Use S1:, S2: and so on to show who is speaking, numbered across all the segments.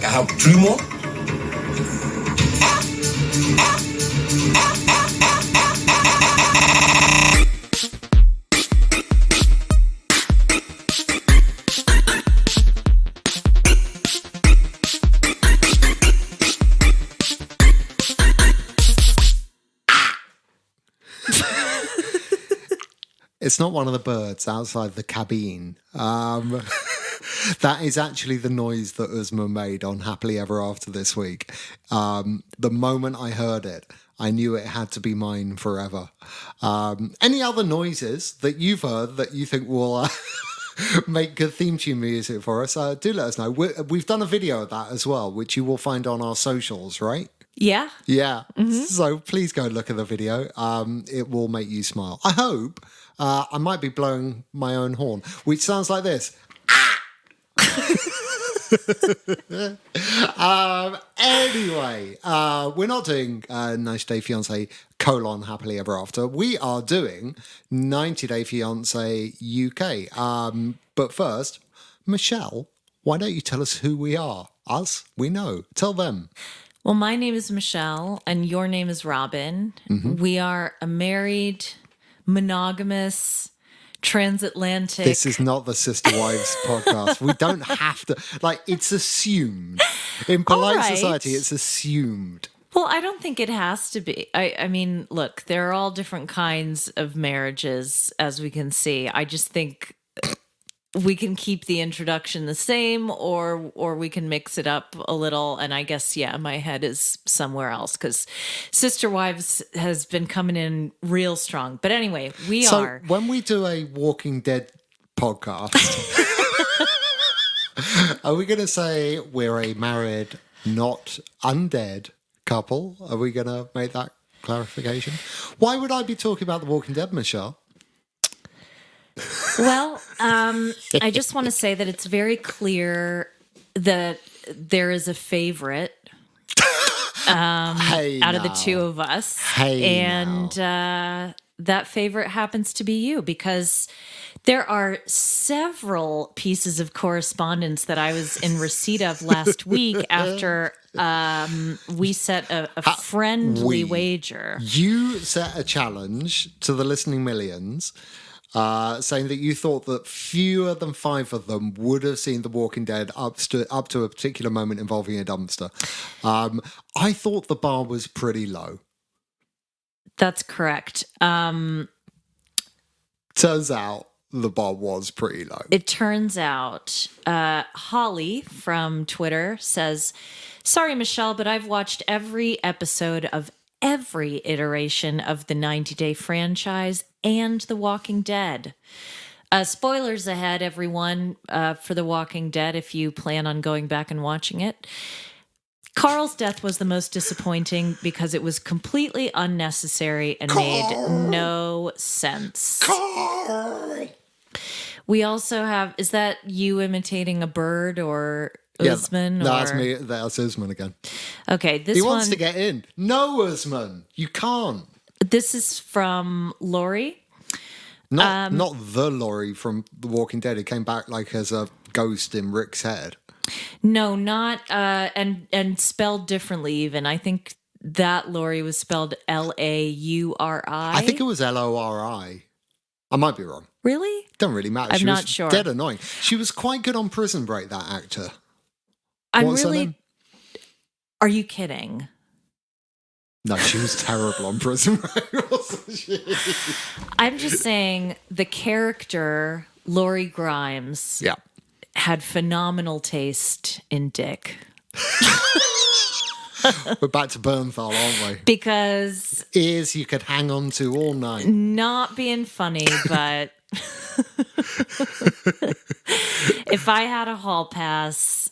S1: I have 3 more.
S2: It's not one of the birds outside the cabine. That is actually the noise that Uzma made on Happily Ever After this week. The moment I heard it, I knew it had to be mine forever. Any other noises that you've heard that you think will make good theme tune music for us, do let us know. We've done a video of that as well, which you will find on our socials, right?
S3: Yeah.
S2: Yeah. Mm-hmm. So please go look at the video. It will make you smile. I hope. I might be blowing my own horn, which sounds like this. Anyway, we're not doing 90 Day Fiance : Happily Ever After. We are doing 90 Day Fiance UK. But first, Michelle, why don't you tell us who we are? Us? We know. Tell them.
S3: Well, my name is Michelle, and your name is Robin. Mm-hmm. We are a married, monogamous, transatlantic.
S2: This is not the Sister Wives podcast. We don't have to. It's assumed. In polite society, it's assumed.
S3: Well, I don't think it has to be. I mean, look, there are all different kinds of marriages, as we can see. I just think we can keep the introduction the same, or we can mix it up a little. And I guess, yeah, my head is somewhere else because Sister Wives has been coming in real strong. But anyway,
S2: So when we do a Walking Dead podcast, are we going to say we're a married, not undead couple? Are we going to make that clarification? Why would I be talking about The Walking Dead, Michelle?
S3: Well, I just want to say that it's very clear that there is a favorite out of the two of us. That favorite happens to be you because there are several pieces of correspondence that I was in receipt of last week after we set a friendly wager.
S2: You set a challenge to the listening millions, saying that you thought that fewer than 5 of them would have seen The Walking Dead up to a particular moment involving a dumpster. I thought the bar was pretty low.
S3: That's correct.
S2: Turns out the bar was pretty low.
S3: It turns out Holly from Twitter says, "Sorry, Michelle, but I've watched every episode of every iteration of the 90 Day franchise and The Walking Dead. Spoilers ahead, everyone, for The Walking Dead if you plan on going back and watching it. Carl's death was the most disappointing because it was completely unnecessary and made no sense."
S2: Carl!
S3: We also have, is that you imitating a bird or Usman?
S2: Yeah, that's me. That's Usman again.
S3: Okay,
S2: he wants to get in. No, Usman, you can't.
S3: This is from Laurie.
S2: Not the Laurie from The Walking Dead who came back as a ghost in Rick's head.
S3: No, not and spelled differently even. I think that Laurie was spelled Lauri.
S2: I think it was Lori. I might be wrong.
S3: Really?
S2: Don't really matter.
S3: I'm
S2: she
S3: not
S2: was
S3: sure.
S2: Dead annoying. She was quite good on Prison Break, that actor.
S3: What's her name? Are you kidding?
S2: No, she was terrible on Prison Break, wasn't she?
S3: I'm just saying the character Laurie Grimes had phenomenal taste in dick.
S2: We're back to Bernthal, aren't we?
S3: Because
S2: ears you could hang on to all night.
S3: Not being funny, but if I had a hall pass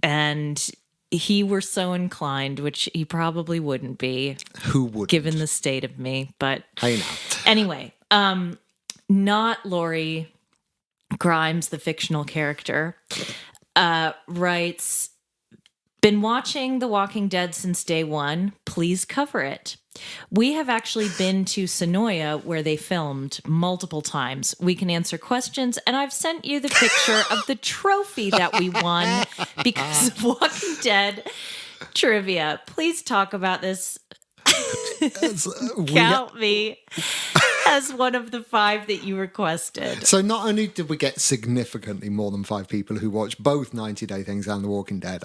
S3: and he were so inclined, which he probably wouldn't be.
S2: Who would?
S3: Given the state of me, but
S2: hey now.
S3: Anyway, not Laurie Grimes, the fictional character, writes, "Been watching The Walking Dead since day one. Please cover it. We have actually been to Sonoya where they filmed multiple times. We can answer questions, and I've sent you the picture of the trophy that we won because of Walking Dead trivia. Please talk about this. Count me as one of the 5 that you requested.
S2: So not only did we get significantly more than 5 people who watch both 90 Day Things and The Walking Dead,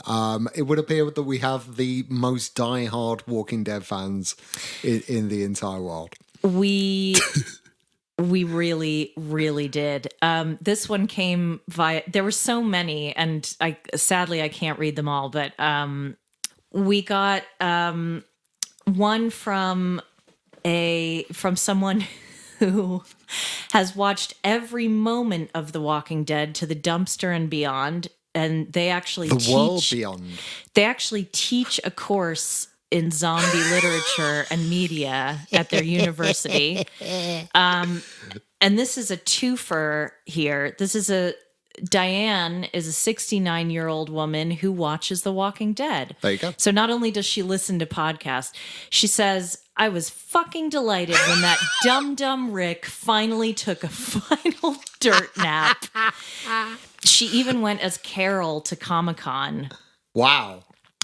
S2: it would appear that we have the most die-hard Walking Dead fans in the entire world.
S3: We really, really did. This one came via. There were so many, and sadly I can't read them all. But we got one from someone who has watched every moment of The Walking Dead to the dumpster and beyond, and they actually
S2: world beyond.
S3: They actually teach a course in zombie literature and media at their university. And this is a twofer here. Diane is a 69-year-old woman who watches The Walking Dead.
S2: There you go.
S3: So not only does she listen to podcasts, she says, I was fucking delighted when that dumb Rick finally took a final dirt nap. She even went as Carol to Comic-Con.
S2: Wow.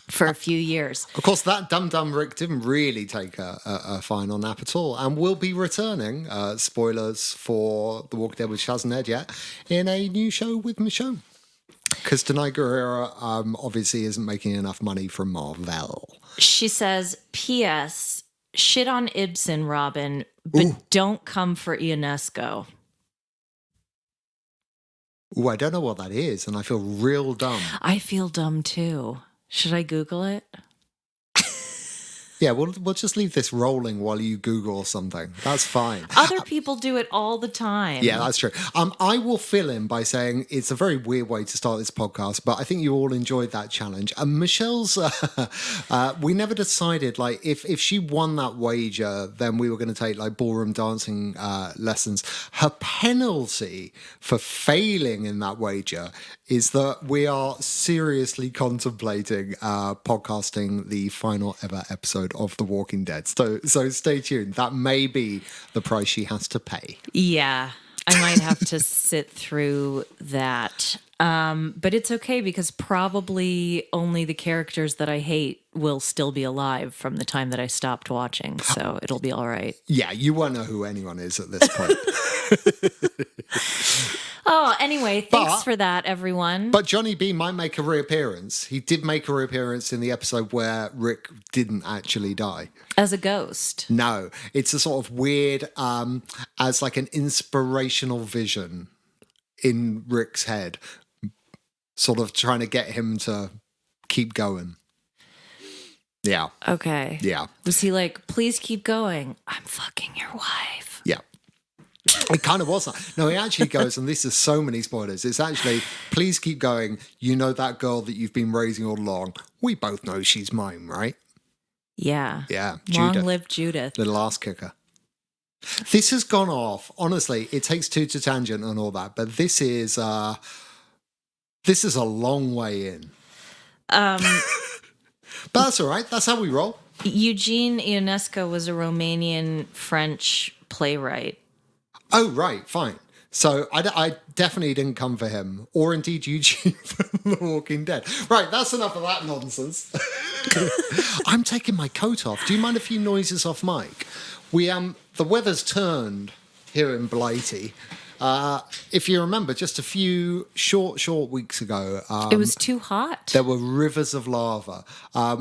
S3: For a few years.
S2: Of course, that dumb Rick didn't really take a final nap at all, and will be returning, spoilers for The Walking Dead, which hasn't aired yet, in a new show with Michonne. Because Denai Guerrero obviously isn't making enough money from Marvel.
S3: She says, P.S. Shit on Ibsen, Robin, but don't come for Ionesco.
S2: Ooh, I don't know what that is, and I feel real dumb.
S3: I feel dumb, too. Should I Google it?
S2: Yeah, we'll just leave this rolling while you Google something. That's fine.
S3: Other people do it all the time.
S2: Yeah, that's true. I will fill in by saying it's a very weird way to start this podcast, but I think you all enjoyed that challenge. And Michelle's, we never decided, like, if she won that wager, then we were going to take, like, ballroom dancing lessons. Her penalty for failing in that wager is that we are seriously contemplating podcasting the final ever episode of The Walking Dead. So stay tuned. That may be the price she has to pay.
S3: Yeah, I might have to sit through that. But it's okay because probably only the characters that I hate will still be alive from the time that I stopped watching. So it'll be all right.
S2: Yeah, you won't know who anyone is at this point.
S3: Oh, anyway, thanks for that, everyone.
S2: But Johnny B might make a reappearance. He did make a reappearance in the episode where Rick didn't actually die.
S3: As a ghost.
S2: No, it's a sort of weird, as like an inspirational vision in Rick's head, sort of trying to get him to keep going. Yeah.
S3: Okay.
S2: Yeah.
S3: Was he like, please keep going? I'm fucking your wife.
S2: Yeah. It kind of was that. No, he actually goes, and this is so many spoilers. It's actually, please keep going. You know that girl that you've been raising all along. We both know she's mine, right?
S3: Yeah.
S2: Yeah.
S3: Long live Judith.
S2: Little ass kicker. This has gone off. Honestly, it takes two to tangent and all that, but this is a long way in. But that's all right. That's how we roll.
S3: Eugene Ionesco was a Romanian French playwright.
S2: Oh, right. Fine. So I definitely didn't come for him, or indeed Eugene from The Walking Dead. Right, that's enough of that nonsense. I'm taking my coat off. Do you mind a few noises off mic? The weather's turned here in Blighty. If you remember, just a few short weeks ago,
S3: It was too hot.
S2: there were rivers of lava.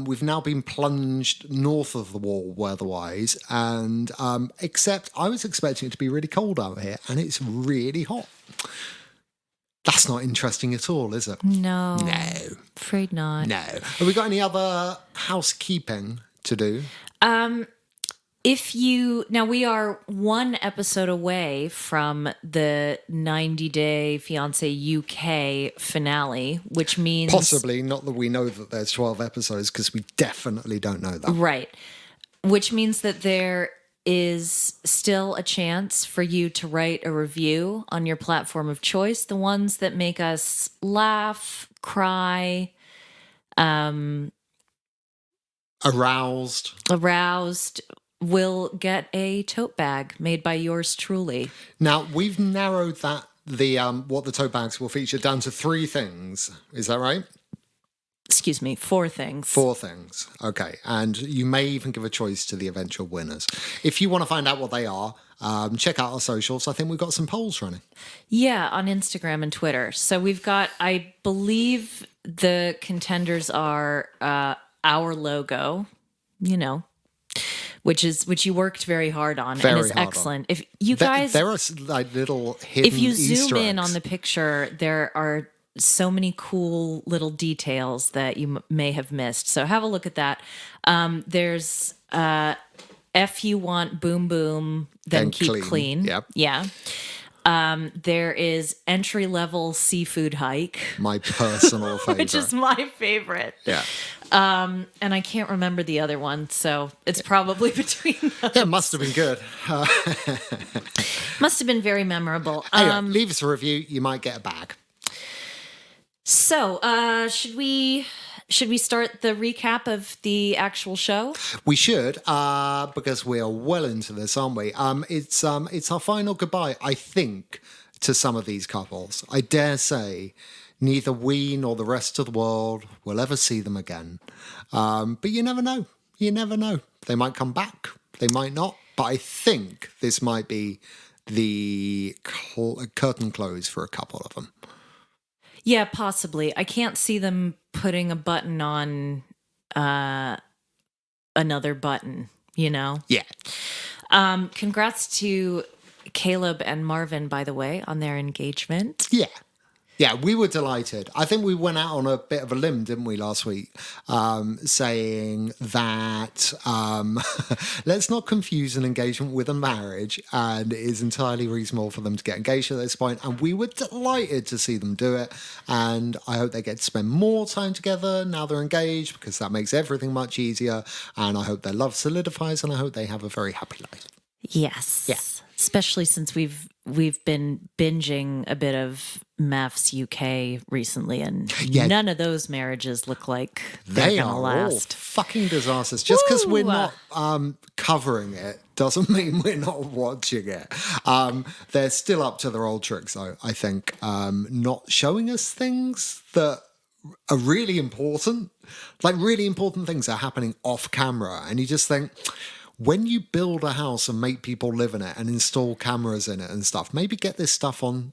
S2: We've now been plunged north of the wall weather-wise, and except I was expecting it to be really cold out here, and it's really hot. That's not interesting at all, is it?
S3: No.
S2: No.
S3: Afraid not.
S2: No. Have we got any other housekeeping to do?
S3: Now we are one episode away from the 90 Day Fiance UK finale, which means
S2: Possibly, not that we know that there's 12 episodes, because we definitely don't know that.
S3: right, which means that there is still a chance for you to write a review on your platform of choice, the ones that make us laugh, cry,
S2: Aroused.
S3: will get a tote bag made by yours truly.
S2: Now, we've narrowed that, what the tote bags will feature, down to 3 things. Is that right?
S3: Excuse me, 4 things.
S2: 4 things. Okay. And you may even give a choice to the eventual winners. If you want to find out what they are, check out our socials. I think we've got some polls running.
S3: Yeah, on Instagram and Twitter. So we've got, I believe the contenders are our logo, which you worked very hard on and is excellent. If you guys,
S2: there are like little hidden
S3: if you
S2: Easter
S3: zoom in
S2: eggs
S3: on the picture, there are so many cool little details that you may have missed. So have a look at that. There's F you want boom boom, then keep clean.
S2: Yep.
S3: Yeah. There is entry level seafood hike.
S2: My personal favorite.
S3: Which is my favorite.
S2: Yeah.
S3: And I can't remember the other one, so it's probably between those.
S2: Yeah, it must have been good.
S3: Must have been very memorable.
S2: Anyway, leave us a review. You might get a bag.
S3: So, should we start the recap of the actual show?
S2: We should, because we are well into this, aren't we? It's our final goodbye, I think, to some of these couples. I dare say neither we nor the rest of the world will ever see them again. But you never know. You never know. They might come back. They might not. But I think this might be the curtain close for a couple of them.
S3: Yeah, possibly. I can't see them putting a button on another button,
S2: Yeah.
S3: Congrats to Caleb and Marvin, by the way, on their engagement.
S2: Yeah. Yeah, we were delighted. I think we went out on a bit of a limb, didn't we, last week, saying that let's not confuse an engagement with a marriage, and it is entirely reasonable for them to get engaged at this point. And we were delighted to see them do it. And I hope they get to spend more time together now they're engaged, because that makes everything much easier. And I hope their love solidifies, and I hope they have a very happy life.
S3: Yes.
S2: Yeah.
S3: Especially since we've been binging a bit of Maths UK recently, and none of those marriages look like
S2: they
S3: gonna
S2: are
S3: last.
S2: All fucking disasters. Just because we're not covering it doesn't mean we're not watching it. They're still up to their old tricks, though. I think not showing us things that are really important, like really important things are happening off camera, and you just think, when you build a house and make people live in it and install cameras in it and stuff, maybe get this stuff on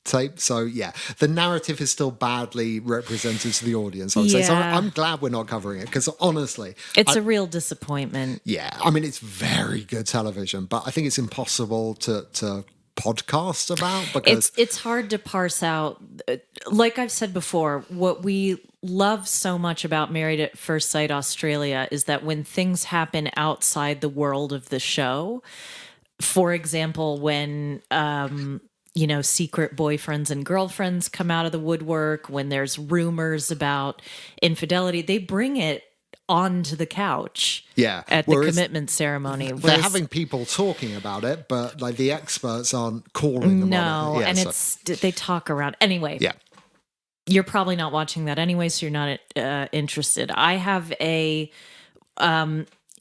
S2: tape. So yeah, the narrative is still badly represented to the audience, I would say. So I'm glad we're not covering it, because honestly,
S3: it's a real disappointment.
S2: Yeah, I mean, it's very good television, but I think it's impossible to podcast about, because
S3: it's hard to parse out. Like I've said before, what we love so much about Married at First Sight Australia is that when things happen outside the world of the show, for example, when secret boyfriends and girlfriends come out of the woodwork, when there's rumors about infidelity, they bring it onto the couch at the commitment ceremony.
S2: They're having people talking about it, but like the experts aren't calling them on it.
S3: And they talk around. Anyway, you're probably not watching that anyway, so you're not interested. I have a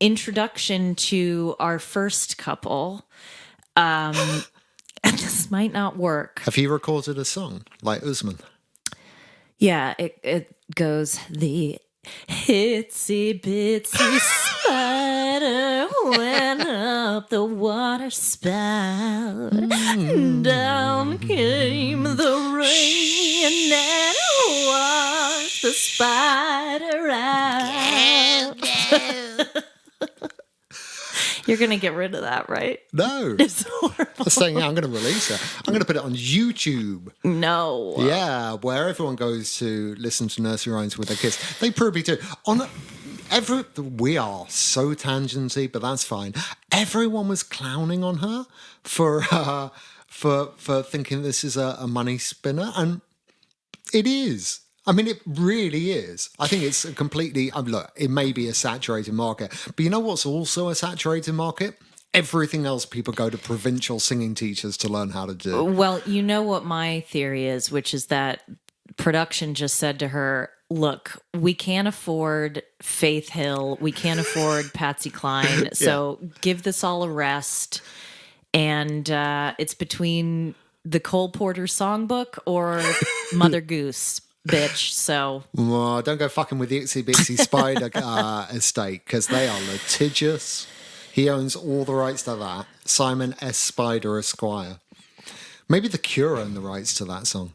S3: introduction to our first couple, and this might not work.
S2: Have you recorded a song like Usman?
S3: Yeah, it goes, the itsy bitsy spider went up the water spout. Down came the rain and washed the spider out. You're going to get rid of that, right?
S2: No.
S3: It's horrible.
S2: I'm saying, I'm going to release it. I'm going to put it on YouTube.
S3: No.
S2: Yeah, where everyone goes to listen to nursery rhymes with their kids. They probably do. We are so tangency, but that's fine. Everyone was clowning on her for thinking this is a money spinner, and it is. I mean, it really is. I think it's a completely... look, it may be a saturated market, but you know what's also a saturated market? Everything else people go to provincial singing teachers to learn how to do.
S3: Well, you know what my theory is, which is that production just said to her, look, we can't afford Faith Hill. We can't afford Patsy Cline. So give this all a rest. And it's between the Cole Porter songbook or Mother Goose, bitch. So
S2: Well, don't go fucking with the Itsy Bitsy Spider estate, because they are litigious. He owns all the rights to that. Simon S. Spider Esquire. Maybe The Cure own the rights to that song.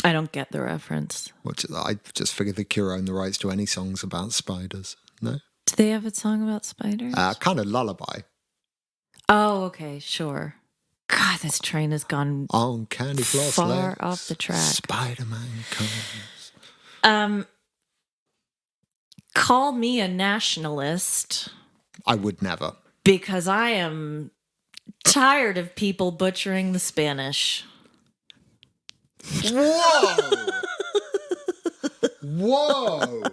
S3: I don't get the reference.
S2: Which I just figured The Cure own the rights to any songs about spiders. No?
S3: Do they have a song about spiders?
S2: Kind of lullaby.
S3: Oh, okay, sure. God, this train has gone
S2: On Candy Floss
S3: far
S2: legs,
S3: off the track.
S2: Spider-Man comes.
S3: Call me a nationalist
S2: I would never.
S3: because I am tired of people butchering the Spanish.
S2: Whoa! Whoa!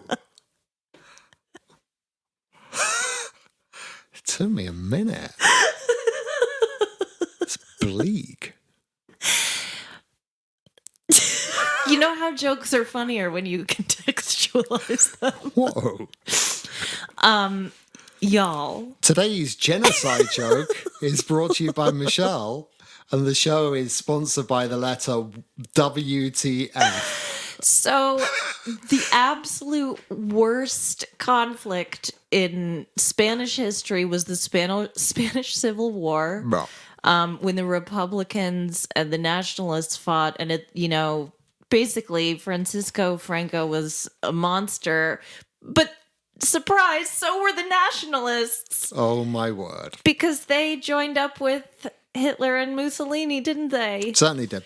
S2: It took me a minute. It's bleak.
S3: You know how jokes are funnier when you contextualize them.
S2: Whoa.
S3: Y'all.
S2: Today's genocide joke is brought to you by Michelle, and the show is sponsored by the letter WTF.
S3: So, the absolute worst conflict in Spanish history was the Spanish Civil War.
S2: Bro.
S3: When the Republicans and the Nationalists fought, and basically Francisco Franco was a monster, but surprise, so were the Nationalists.
S2: Oh my word.
S3: Because they joined up with Hitler and Mussolini, didn't they?
S2: Certainly did.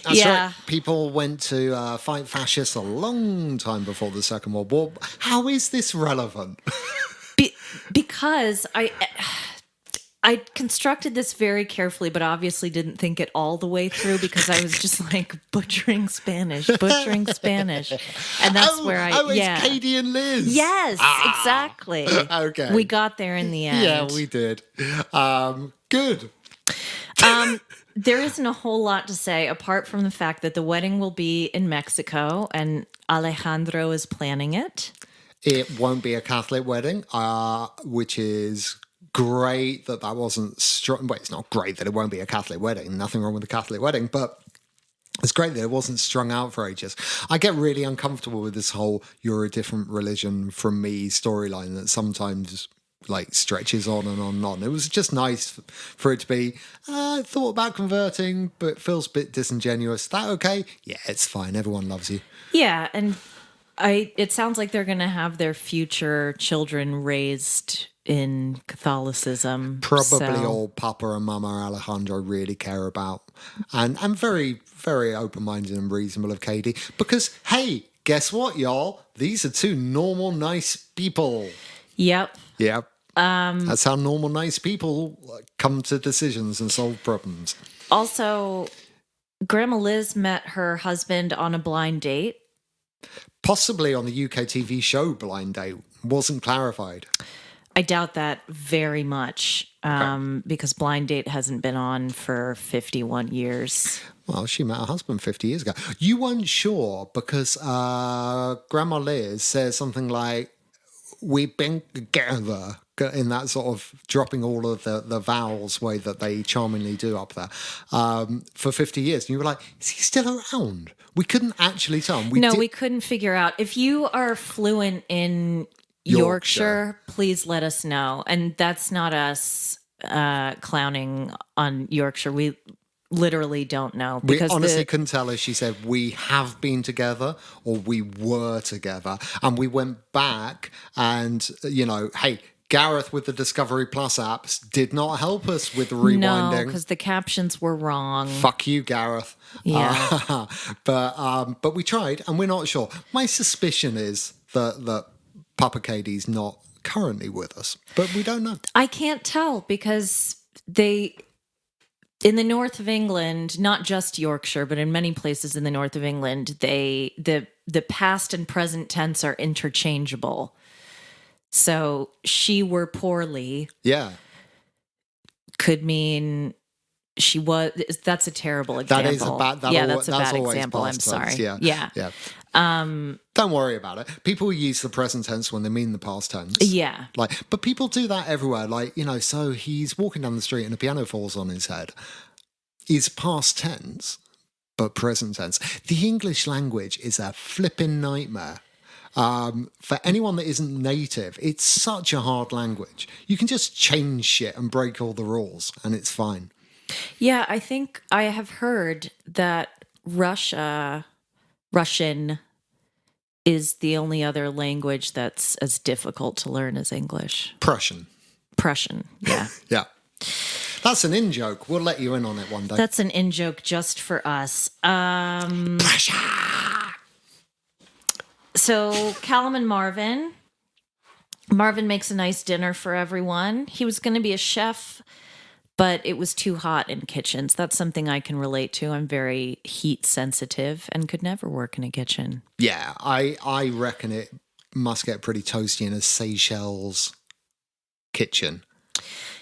S2: That's
S3: Yeah.
S2: right. People went to fight fascists a long time before the Second World War. How is this relevant?
S3: Because I constructed this very carefully, but obviously didn't think it all the way through because I was just like butchering Spanish. And that's where
S2: it's Katie and Liz.
S3: Yes, exactly.
S2: Okay.
S3: We got there in the end.
S2: Yeah, we did. Good.
S3: There isn't a whole lot to say apart from the fact that the wedding will be in Mexico and Alejandro is planning it.
S2: It won't be a Catholic wedding, which is great that wasn't strong. Well, it's not great that it won't be a Catholic wedding. Nothing wrong with a Catholic wedding, but it's great that it wasn't strung out for ages. I get really uncomfortable with this whole "you're a different religion from me" storyline that sometimes stretches on and on and on. It was just nice for it to be, I thought about converting, but it feels a bit disingenuous. That okay? Yeah, it's fine. Everyone loves you.
S3: Yeah, and it sounds like they're going to have their future children raised in Catholicism.
S2: Probably all Papa and Mama Alejandro really care about. And very, very open-minded and reasonable of Katie. Because, hey, guess what, y'all? These are two normal, nice people.
S3: Yep.
S2: Yep. That's how normal, nice people come to decisions and solve problems.
S3: Also, Grandma Liz met her husband on a blind date.
S2: Possibly on the UK TV show Blind Date. Wasn't clarified.
S3: I doubt that very much because Blind Date hasn't been on for 51 years.
S2: Well, she met her husband 50 years ago. You weren't sure because Grandma Liz says something like, we've been together, in that sort of dropping all of the vowels way that they charmingly do up there, for 50 years. And you were like, is he still around? We couldn't actually tell.
S3: We couldn't figure out. If you are fluent in Yorkshire, please let us know. And that's not us clowning on Yorkshire. We literally don't know.
S2: Because we honestly couldn't tell her. She said, we have been together or we were together. And we went back and, hey, Gareth with the Discovery Plus apps did not help us with the rewinding.
S3: No, because the captions were wrong.
S2: Fuck you, Gareth.
S3: Yeah.
S2: But we tried and we're not sure. My suspicion is that Papa Katie's not currently with us, but we don't know.
S3: I can't tell because in the north of England, not just Yorkshire, but in many places in the north of England, the past and present tense are interchangeable. So she were poorly.
S2: Yeah.
S3: Could mean she was. That's a terrible example.
S2: That is a bad.
S3: That's a
S2: that's
S3: bad
S2: always
S3: example. I'm
S2: past tense.
S3: sorry.
S2: Yeah. Don't worry about it. People use the present tense when they mean the past tense.
S3: Yeah.
S2: But people do that everywhere. So he's walking down the street and a piano falls on his head. It's past tense, but present tense. The English language is a flipping nightmare. For anyone that isn't native, it's such a hard language. You can just change shit and break all the rules, and it's fine.
S3: Yeah, I think I have heard that Russian is the only other language that's as difficult to learn as English.
S2: Prussian.
S3: Yeah.
S2: Yeah. That's an in-joke. We'll let you in on it one day.
S3: That's an in-joke just for us.
S2: Prussia!
S3: So Callum and Marvin makes a nice dinner for everyone. He was going to be a chef, but it was too hot in kitchens. That's something I can relate to. I'm very heat sensitive and could never work in a kitchen.
S2: Yeah, I reckon it must get pretty toasty in a Seychelles kitchen.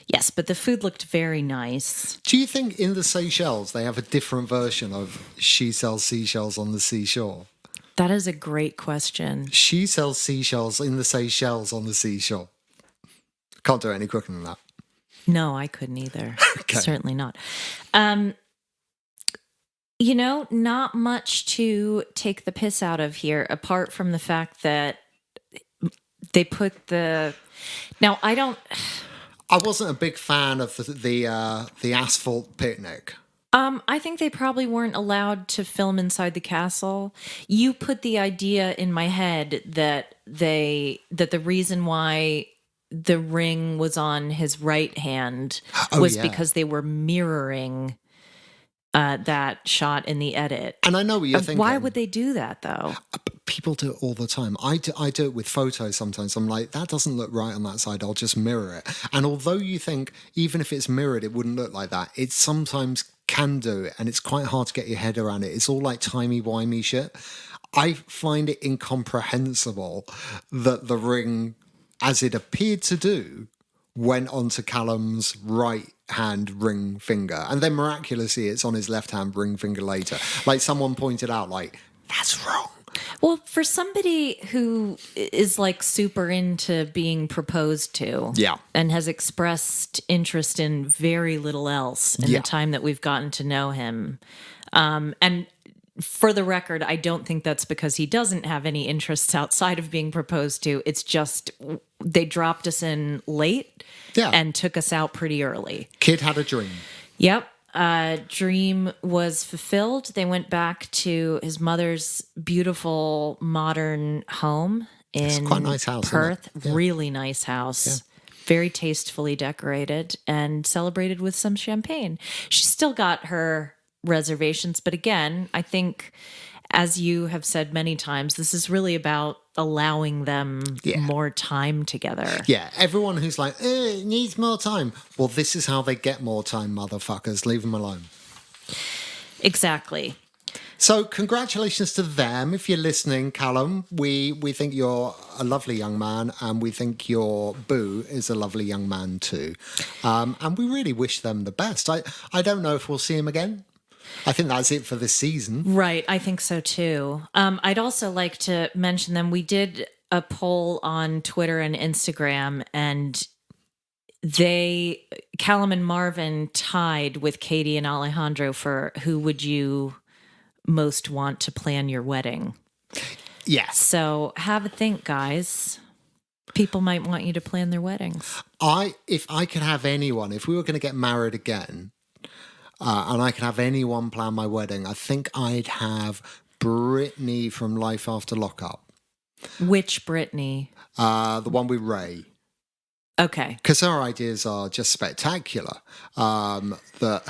S3: Yes, but the food looked very nice.
S2: Do you think in the Seychelles they have a different version of She Sells Seashells on the Seashore?
S3: That is a great question.
S2: She sells seashells in the Seychelles on the seashore. Can't do it any quicker than that.
S3: No, I couldn't either.
S2: Okay.
S3: Certainly not. Not much to take the piss out of here, apart from the fact that they put the... Now, I
S2: wasn't a big fan of the asphalt picnic.
S3: I think they probably weren't allowed to film inside the castle. You put the idea in my head that the reason why the ring was on his right hand was because they were mirroring that shot in the edit.
S2: And I know what you're thinking.
S3: Why would they do that, though?
S2: People do it all the time. I do it with photos sometimes. I'm like, that doesn't look right on that side. I'll just mirror it. And although you think, even if it's mirrored, it wouldn't look like that, it sometimes can do it. And it's quite hard to get your head around it. It's all like timey-wimey shit. I find it incomprehensible that the ring, as it appeared to do, went onto Callum's right hand ring finger. And then miraculously, it's on his left hand ring finger later. Like someone pointed out, like, that's wrong.
S3: Well, for somebody who is like super into being proposed to, and has expressed interest in very little else in the time that we've gotten to know him, and for the record, I don't think that's because he doesn't have any interests outside of being proposed to. It's just they dropped us in late and took us out pretty early.
S2: Kid had a dream.
S3: Yep. Dream was fulfilled. They went back to his mother's beautiful modern home in
S2: quite a nice house,
S3: Perth.
S2: Yeah.
S3: Really nice house. Yeah. Very tastefully decorated and celebrated with some champagne. She's still got her reservations, but again, I think, as you have said many times, this is really about allowing them more time together.
S2: Yeah, everyone who's like, it needs more time. Well, this is how they get more time, motherfuckers. Leave them alone.
S3: Exactly.
S2: So congratulations to them. If you're listening, Callum, we think you're a lovely young man, and we think your boo is a lovely young man too. And we really wish them the best. I don't know if we'll see him again. I think that's it for this season.
S3: Right. I think so too. I'd also like to mention them. We did a poll on Twitter and Instagram, and Callum and Marvin tied with Katie and Alejandro for who would you most want to plan your wedding.
S2: Yes.
S3: So have a think, guys. People might want you to plan their weddings.
S2: If I could have anyone, if we were going to get married again, and I could have anyone plan my wedding, I think I'd have Brittany from Life After Lockup.
S3: Which Brittany?
S2: The one with Ray.
S3: Okay.
S2: Because her ideas are just spectacular. That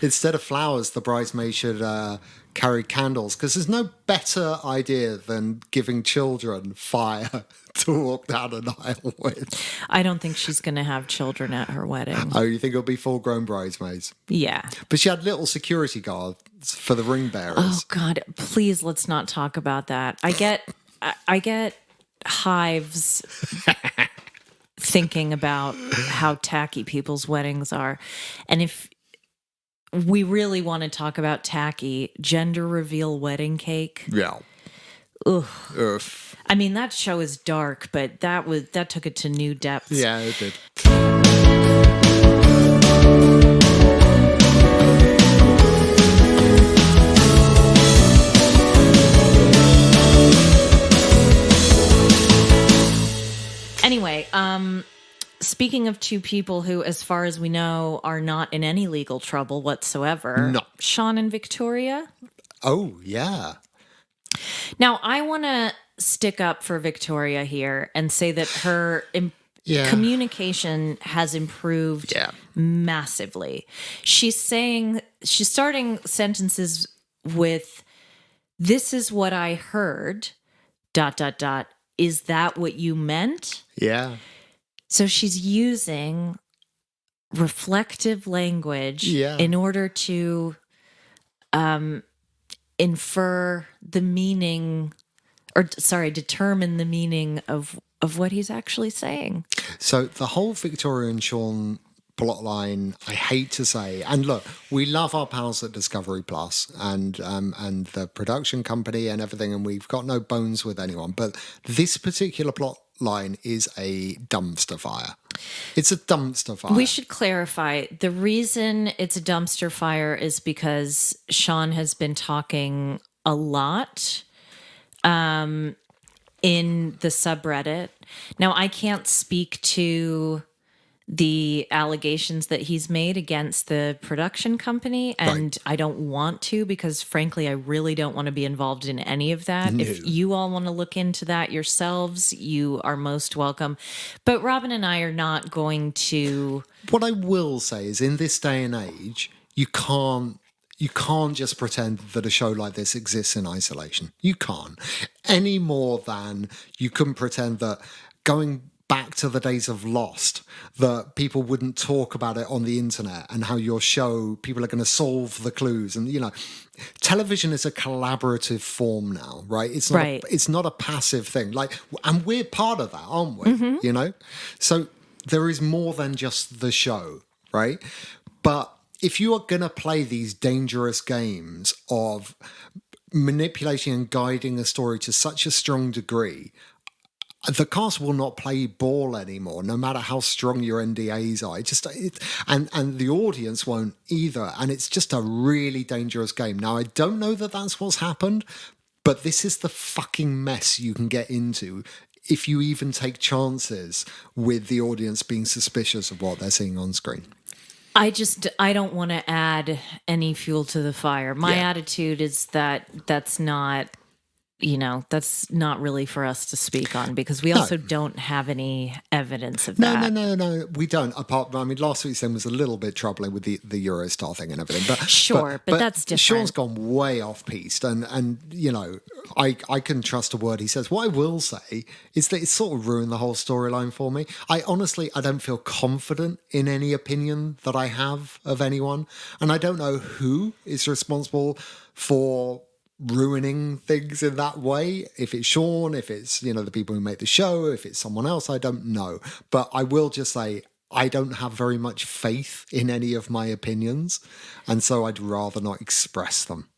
S2: instead of flowers, the bridesmaid should carry candles. Because there's no better idea than giving children fire to walk down an aisle with.
S3: I don't think she's going to have children at her wedding.
S2: Oh, you think it'll be full-grown bridesmaids?
S3: Yeah.
S2: But she had little security guards for the ring bearers.
S3: Oh, God. Please, let's not talk about that. I get hives thinking about how tacky people's weddings are. And we really want to talk about tacky gender reveal wedding cake.
S2: Yeah.
S3: Ugh.
S2: Ugh.
S3: I mean, that show is dark, but that took it to new depths.
S2: Yeah, it did.
S3: Anyway, speaking of two people who, as far as we know, are not in any legal trouble whatsoever.
S2: No.
S3: Sean and Victoria.
S2: Oh, yeah.
S3: Now, I want to stick up for Victoria here and say that her communication has improved massively. She's starting sentences with, "This is what I heard, ... Is that what you meant?"
S2: Yeah.
S3: So she's using reflective language in order to infer the meaning, determine the meaning of what he's actually saying.
S2: So the whole Victoria and Sean plotline, I hate to say, and look, we love our pals at Discovery Plus and the production company and everything, and we've got no bones with anyone, but this particular plot line is a dumpster fire. It's a dumpster fire.
S3: We should clarify. The reason it's a dumpster fire is because Sean has been talking a lot in the subreddit. Now, I can't speak to the allegations that he's made against the production company, and I don't want to, because frankly, I really don't want to be involved in any of that. No. If you all want to look into that yourselves, you are most welcome. But Robin and I are not going to.
S2: What I will say is, in this day and age, you can't just pretend that a show like this exists in isolation. You can't. Any more than you couldn't pretend that going back to the days of Lost, that people wouldn't talk about it on the internet, and how your show, people are going to solve the clues. And, television is a collaborative form now, right? It's not, it's not a passive thing. And we're part of that, aren't we? Mm-hmm. So there is more than just the show, right? But if you are going to play these dangerous games of manipulating and guiding a story to such a strong degree, the cast will not play ball anymore, no matter how strong your NDAs are. And the audience won't either. And it's just a really dangerous game. Now, I don't know that that's what's happened, but this is the fucking mess you can get into if you even take chances with the audience being suspicious of what they're seeing on screen.
S3: I don't want to add any fuel to the fire. My attitude is that that's not really for us to speak on, because we also don't have any evidence of that.
S2: No, we don't. Last week's thing was a little bit troubling with the Eurostar thing and everything. But
S3: that's different.
S2: Sean's gone way off piste, and I can trust a word he says. What I will say is that it's sort of ruined the whole storyline for me. I don't feel confident in any opinion that I have of anyone, and I don't know who is responsible for ruining things in that way. If it's Sean, if it's the people who make the show, if it's someone else, I don't know. But I will just say I don't have very much faith in any of my opinions, and so I'd rather not express them.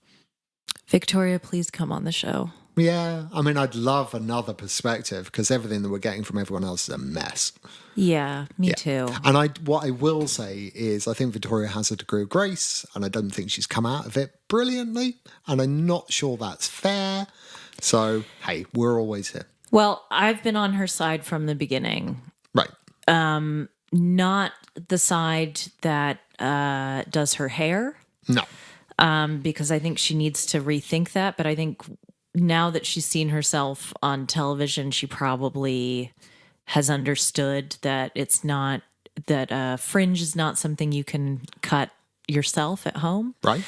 S3: Victoria, please come on the show.
S2: Yeah, I'd love another perspective, because everything that we're getting from everyone else is a mess.
S3: Yeah, me too.
S2: And what I will say is I think Victoria has a degree of grace, and I don't think she's come out of it brilliantly, and I'm not sure that's fair. So, hey, we're always here.
S3: Well, I've been on her side from the beginning.
S2: Right.
S3: Not the side that does her hair.
S2: No.
S3: Because I think she needs to rethink that, but I think now that she's seen herself on television, she probably has understood that it's not, that fringe is not something you can cut yourself at home.
S2: Right.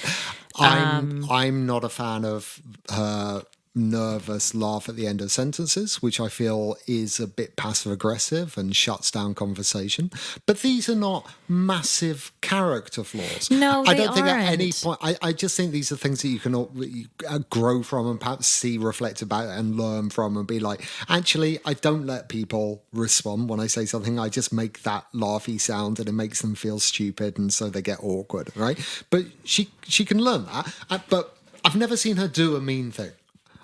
S2: I'm not a fan of her nervous laugh at the end of sentences, which I feel is a bit passive aggressive and shuts down conversation. But these are not massive character flaws.
S3: No,
S2: I
S3: they
S2: don't think at any
S3: aren't.
S2: point. I just think these are things that you can grow from and perhaps see reflected back and learn from and be like, actually, I don't let people respond when I say something. I just make that laughy sound and it makes them feel stupid, and so they get awkward, right? But she can learn that. But I've never seen her do a mean thing.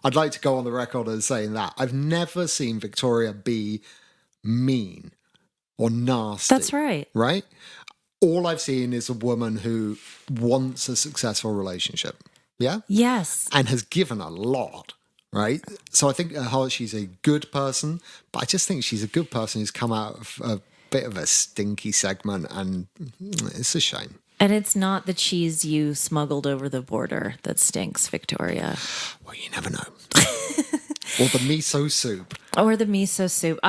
S2: I'd like to go on the record as saying that. I've never seen Victoria be mean or nasty.
S3: That's right.
S2: Right? All I've seen is a woman who wants a successful relationship. Yeah?
S3: Yes.
S2: And has given a lot. Right? So I think at heart she's a good person, but I just think she's a good person who's come out of a bit of a stinky segment, and it's a shame.
S3: And it's not the cheese you smuggled over the border that stinks, Victoria.
S2: Well, you never know. Or the miso soup.
S3: Or the miso soup.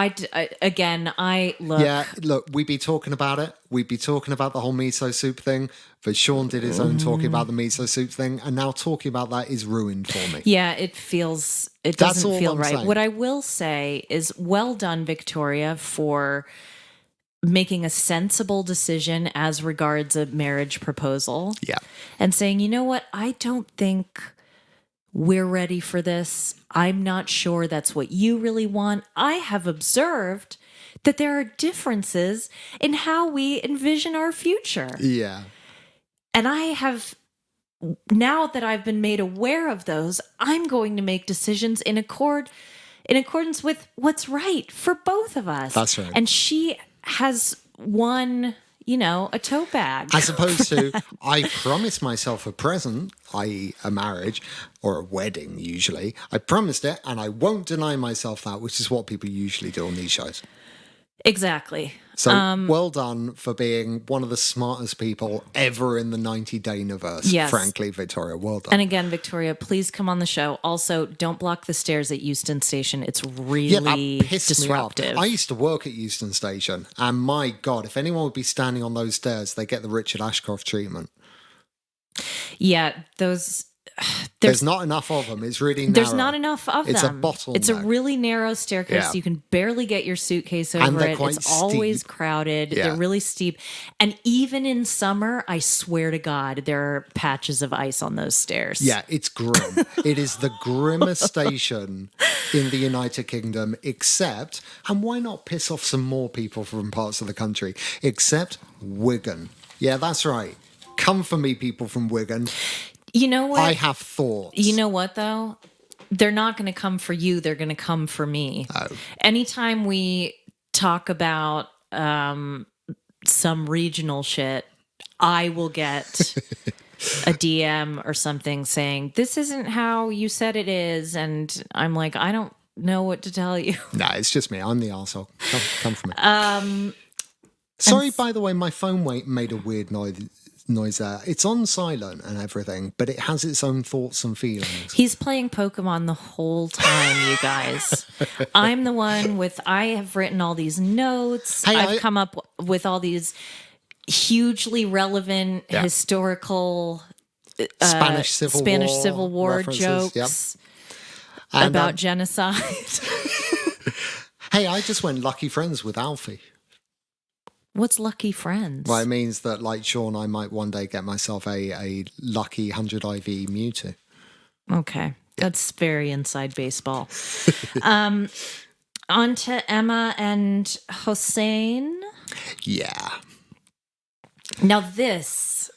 S3: Look.
S2: Yeah, look, we'd be talking about it. We'd be talking about the whole miso soup thing. But Sean did his own talking about the miso soup thing. And now talking about that is ruined for me.
S3: Yeah, it
S2: That's
S3: doesn't
S2: all
S3: feel
S2: I'm
S3: right.
S2: saying.
S3: What I will say is well done, Victoria, for making a sensible decision as regards a marriage proposal.
S2: Yeah.
S3: And saying, you know what, I don't think we're ready for this. I'm not sure that's what you really want. I have observed that there are differences in how we envision our future.
S2: Yeah.
S3: And I have, now that I've been made aware of those, I'm going to make decisions in accordance with what's right for both of us.
S2: That's right.
S3: And she has won, a tote bag.
S2: As opposed to, I promised myself a present, i.e. a marriage or a wedding usually. I promised it and I won't deny myself that, which is what people usually do on these shows.
S3: Exactly.
S2: So well done for being one of the smartest people ever in the 90-day universe.
S3: Yes.
S2: Frankly, Victoria, well done.
S3: And again, Victoria, please come on the show. Also, don't block the stairs at Euston Station. It's really
S2: that pissed
S3: disruptive.
S2: me off. I used to work at Euston Station, and my God, if anyone would be standing on those stairs, they get the Richard Ashcroft treatment.
S3: Yeah,
S2: There's not enough of them. It's really narrow.
S3: There's not enough of
S2: It's
S3: them.
S2: a bottleneck.
S3: It's a really narrow staircase.
S2: Yeah.
S3: You can barely get your suitcase
S2: And
S3: over
S2: they're
S3: it.
S2: quite
S3: It's always
S2: steep.
S3: crowded.
S2: Yeah.
S3: They're really steep. And even in summer, I swear to God, there are patches of ice on those stairs.
S2: Yeah, it's grim. It is the grimmest station in the United Kingdom, except, and why not piss off some more people from parts of the country, except Wigan. Yeah, that's right. Come for me, people from Wigan.
S3: You know what?
S2: I have thoughts.
S3: You know what, though? They're not going to come for you. They're going to come for me.
S2: Oh.
S3: Anytime we talk about some regional shit, I will get a DM or something saying, this isn't how you said it is. And I'm like, I don't know what to tell you.
S2: Nah, it's just me. I'm the arsehole. Come for me. Sorry, by the way, my phone made a weird noise there. It's on silent and everything, but it has its own thoughts and feelings.
S3: He's playing Pokemon the whole time, you guys. I'm the one I have written all these notes.
S2: Hey,
S3: I've come up with all these hugely relevant historical
S2: Spanish Civil War
S3: jokes
S2: And,
S3: about genocide.
S2: Hey, I just went lucky friends with Alfie.
S3: What's lucky friends?
S2: Well, it means that, like Sean, I might one day get myself a lucky 100 IV Mewtwo.
S3: Okay. That's very inside baseball. On to Emma and Hussein.
S2: Yeah.
S3: Now, this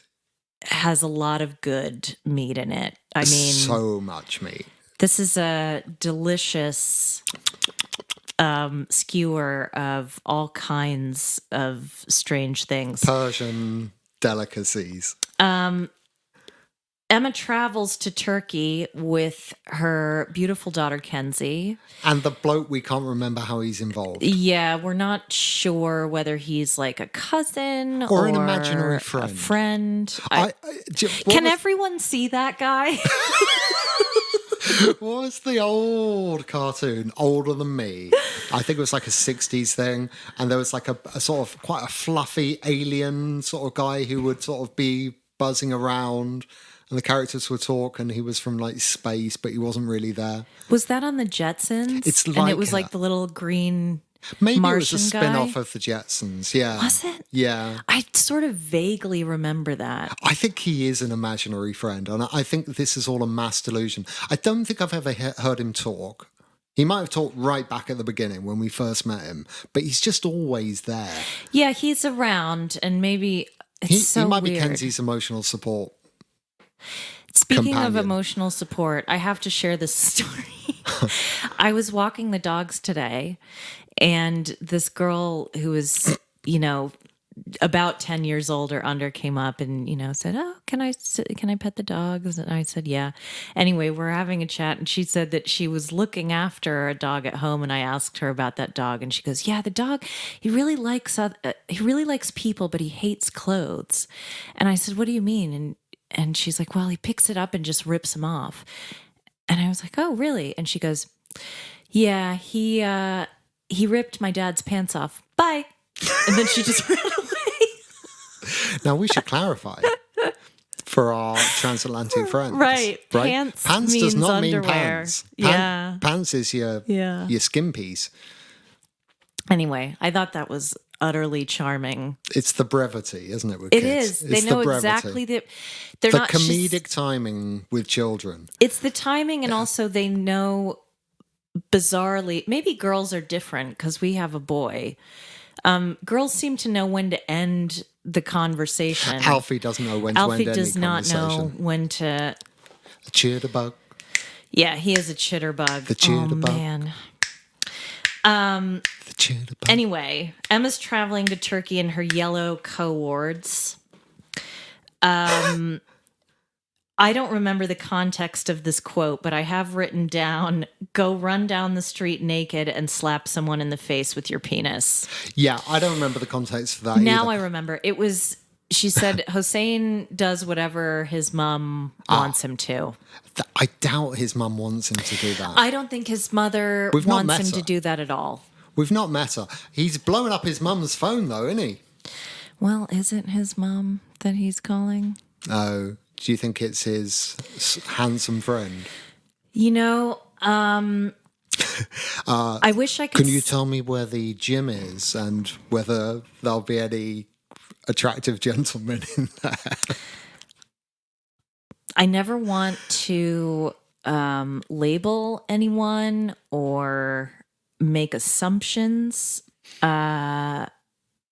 S3: has a lot of good meat in it. I mean,
S2: so much meat.
S3: This is a delicious skewer of all kinds of strange things.
S2: Persian delicacies.
S3: Emma travels to Turkey with her beautiful daughter, Kenzie.
S2: And the bloke, we can't remember how he's involved.
S3: Yeah, we're not sure whether he's like a cousin
S2: or an imaginary friend.
S3: A friend.
S2: Can
S3: everyone see that guy?
S2: What was the old cartoon, older than me? I think it was like a 60s thing. And there was like a sort of quite a fluffy alien sort of guy who would sort of be buzzing around. and the characters would talk, and he was from like space, but he wasn't really there.
S3: Was that on the Jetsons?
S2: It's
S3: and
S2: like
S3: it was like the little green
S2: maybe
S3: Martian
S2: it was a
S3: guy?
S2: spin-off of the Jetsons. Yeah.
S3: Was it?
S2: Yeah.
S3: I sort of vaguely remember that.
S2: I think he is an imaginary friend, and I think this is all a mass delusion. I don't think I've ever heard him talk. He might have talked right back at the beginning when we first met him, but he's just always there.
S3: Yeah, he's around, and maybe it's
S2: He might
S3: weird.
S2: be Kenzie's emotional support.
S3: Speaking
S2: companion.
S3: of emotional support, I have to share this story. I was walking the dogs today, and this girl who was, about 10 years old or under came up and, said, "Oh, can I pet the dogs?" And I said, "Yeah." Anyway, we're having a chat, and she said that she was looking after a dog at home, and I asked her about that dog, and she goes, "Yeah, the dog, he really likes people, but he hates clothes." And I said, "What do you mean?" And she's like, "Well, he picks it up and just rips them off." And I was like, "Oh, really?" And she goes, "Yeah, he ripped my dad's pants off. Bye." And then she just ran away.
S2: Now, we should clarify for our transatlantic friends.
S3: Right. Pants
S2: does
S3: means
S2: not mean
S3: underwear.
S2: pants.
S3: Yeah.
S2: Pants is your skin piece.
S3: Anyway, I thought that was utterly charming.
S2: It's the brevity, isn't it, with
S3: It
S2: kids?
S3: is. They know exactly that they're
S2: the
S3: not
S2: comedic timing with children.
S3: It's the timing, and also they know bizarrely. Maybe girls are different because we have a boy. Girls seem to know when to end the conversation.
S2: Alfie doesn't know when to
S3: Alfie
S2: end
S3: does
S2: any
S3: not know
S2: conversation.
S3: when to.
S2: A jitterbug.
S3: Yeah, he is a chitterbug.
S2: The jitterbug.
S3: Oh man.
S2: The jitterbug.
S3: Anyway, Emma's traveling to Turkey in her yellow cowards. I don't remember the context of this quote, but I have written down, "Go run down the street naked and slap someone in the face with your penis."
S2: Yeah, I don't remember the context for that
S3: Now
S2: either.
S3: I remember. It was, she said, Hussein does whatever his mom wants him to.
S2: I doubt his mum wants him to do that.
S3: I don't think his mother
S2: We've not
S3: wants
S2: met
S3: him
S2: her.
S3: to do that at all.
S2: We've not met her. He's blowing up his mum's phone, though, isn't he?
S3: Well, isn't his mom that he's calling?
S2: Oh, do you think it's his handsome friend?
S3: I wish I could.
S2: Can you tell me where the gym is and whether there'll be any attractive gentlemen in there?
S3: I never want to label anyone or make assumptions.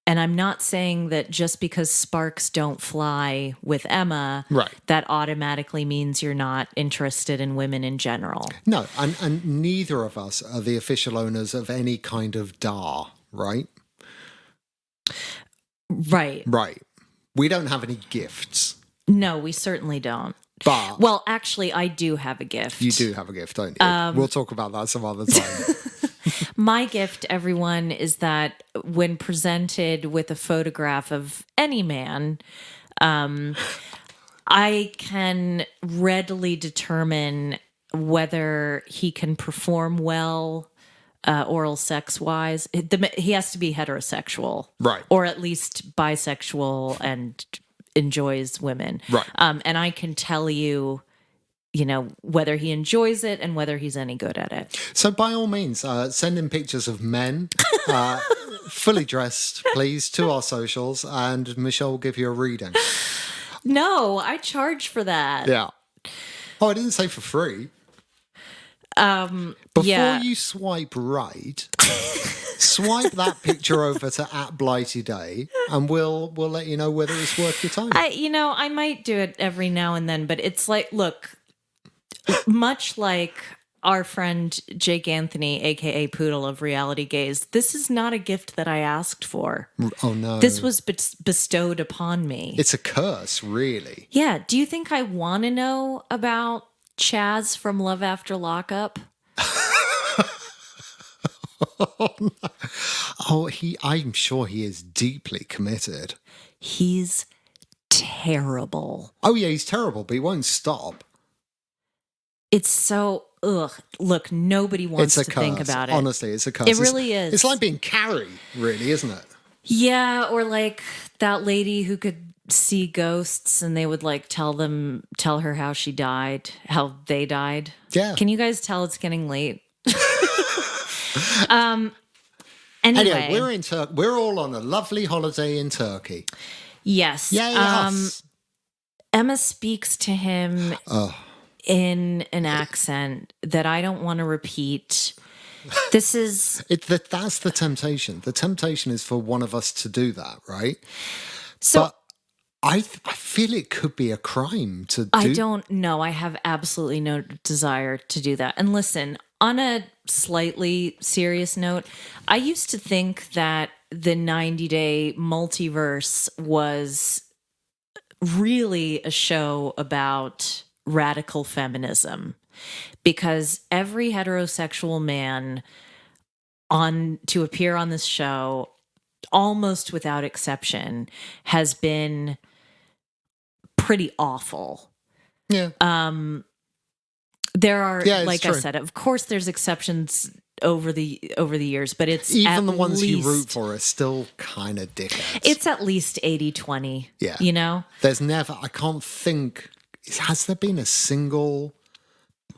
S3: And I'm not saying that just because sparks don't fly with Emma,
S2: Right.
S3: that automatically means you're not interested in women in general.
S2: No, and neither of us are the official owners of any kind of DAR, right?
S3: Right.
S2: Right. We don't have any gifts,
S3: No, we certainly don't.
S2: but
S3: Well, actually, I do have a gift.
S2: you do have a gift, don't you? We'll talk about that some other time.
S3: My gift, everyone, is that when presented with a photograph of any man, I can readily determine whether he can perform well oral sex wise. He has to be heterosexual.
S2: Right.
S3: Or at least bisexual and enjoys women.
S2: Right.
S3: And I can tell you, whether he enjoys it and whether he's any good at it.
S2: So by all means, send in pictures of men, fully dressed, please, to our socials, and Michelle will give you a reading.
S3: No, I charge for that.
S2: Yeah. Oh, I didn't say for free. Before
S3: Yeah.
S2: you swipe right, swipe that picture over to @BlightyDay, and we'll let you know whether it's worth your time.
S3: I might do it every now and then, but it's like, look, much like our friend Jake Anthony, aka Poodle of Reality Gaze, this is not a gift that I asked for.
S2: Oh no.
S3: This was bestowed upon me.
S2: It's a curse, really.
S3: Yeah. Do you think I want to know about Chaz from Love After Lockup?
S2: Oh, I'm sure he is deeply committed.
S3: He's terrible.
S2: Oh yeah, he's terrible, but he won't stop.
S3: It's so, ugh. Look, nobody wants
S2: It's a
S3: to
S2: curse.
S3: think about it.
S2: Honestly, it's a curse.
S3: It really is.
S2: It's like being Carrie, really, isn't it?
S3: Yeah, or like that lady who could see ghosts and they would like tell her how they died.
S2: Yeah.
S3: Can you guys tell it's getting late?
S2: Anyway,
S3: Anyway,
S2: we're all on a lovely holiday in Turkey.
S3: yes.
S2: Yay, us.
S3: Emma speaks to him
S2: Oh,
S3: in an accent that I don't want to repeat. This is
S2: that's the temptation. The temptation is for one of us to do that, right?
S3: so.
S2: But I feel it could be a crime to do.
S3: I don't know. I have absolutely no desire to do that. And listen, on a slightly serious note, I used to think that the 90-Day Multiverse was really a show about radical feminism because every heterosexual man to appear on this show, almost without exception, has been pretty awful.
S2: Yeah.
S3: There are,
S2: Yeah, it's
S3: like I
S2: true.
S3: said, of course, there's exceptions over the years, but it's
S2: Even the
S3: at
S2: ones you root
S3: least-
S2: for are still kind of dickheads.
S3: It's at least 80-20.
S2: Yeah.
S3: You know?
S2: There's never, I can't think, has there been a single